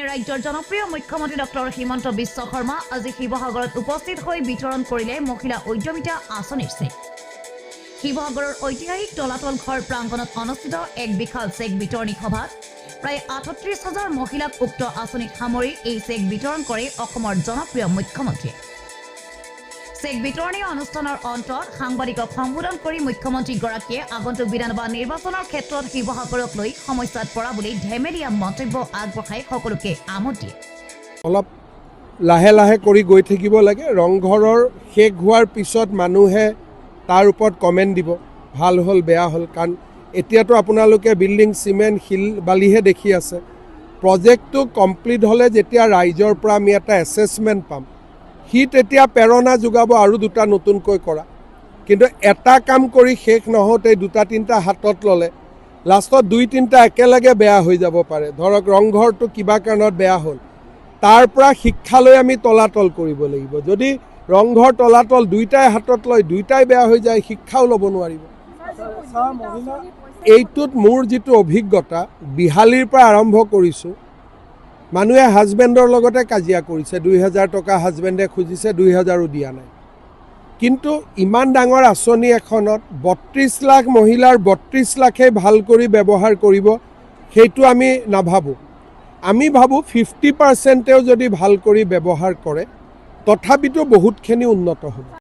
ৰাজ্যৰ জনপ্ৰিয় মুখ্যমন্ত্ৰী ডক্টৰ হিমন্ত বিশ্ব শৰ্মা আজি শিৱসাগৰত উপস্থিত হৈ বিতৰণ কৰিলে মহিলা উদ্যমিতা আঁচনিৰ চেক। শিৱসাগৰৰ ঐতিহাসিক তলাতল ঘৰ প্ৰাংগণত অনুষ্ঠিত এক বিশাল চেক বিতৰণী সভাত প্ৰায় ৩৮,০০০ মহিলাক উক্ত আঁচনিত সামৰি এই চেক বিতৰণ কৰে অসমৰ জনপ্ৰিয় মুখ্যমন্ত্ৰীয়ে। চেক বিতৰণী অনুষ্ঠানৰ অন্তত সাংবাদিকক সম্বোধন কৰি মুখ্যমন্ত্ৰীগৰাকীয়ে আগন্তুক বিধানসভা নিৰ্বাচনৰ ক্ষেত্ৰত শিৱসাগৰক লৈ সমস্যাত পৰা বুলি ধেমেলীয়া মন্তব্য আগবঢ়াই সকলোকে আমোদ দিয়ে। অলপ লাহে লাহে কৰি গৈ থাকিব লাগে। ৰংঘৰৰ শেষ হোৱাৰ পিছত মানুহে তাৰ ওপৰত কমেণ্ট দিব, ভাল হ'ল বেয়া হ'ল। কাৰণ এতিয়াতো আপোনালোকে বিল্ডিং চিমেণ্ট শিল বালিহে দেখি আছে। প্ৰজেক্টটো কমপ্লিট হ'লে যেতিয়া ৰাইজৰ পৰা আমি এটা এছেছমেণ্ট পাম, সি তেতিয়া প্ৰেৰণা যোগাব আৰু দুটা নতুনকৈ কৰা। কিন্তু এটা কাম কৰি শেষ নহওঁতে দুটা তিনিটা হাতত ল'লে লাষ্টত দুই তিনিটা একেলগে বেয়া হৈ যাব পাৰে। ধৰক ৰংঘৰটো কিবা কাৰণত বেয়া হ'ল, তাৰ পৰা শিক্ষা লৈ আমি তলাতল কৰিব লাগিব। যদি ৰংঘৰ তলাতল দুইটাই হাতত লয়, দুইটাই বেয়া হৈ যায়, শিক্ষাও ল'ব নোৱাৰিব। এইটোত মোৰ যিটো অভিজ্ঞতা, বিহালীৰ পৰা আৰম্ভ কৰিছোঁ। মানুহে হাজবেণ্ডৰ লগতে কাজিয়া কৰিছে, ২,০০০ টকা হাজবেণ্ডে খুজিছে, ২,০০০ও দিয়া নাই। কিন্তু ইমান ডাঙৰ আঁচনি এখনত ৩২ লাখ মহিলাৰ ৩২ লাখেই ভাল কৰি ব্যৱহাৰ কৰিব, সেইটো আমি নাভাবোঁ। আমি ভাবোঁ 50%ও যদি ভাল কৰি ব্যৱহাৰ কৰে তথাপিতো বহুতখিনি উন্নত হ'ব।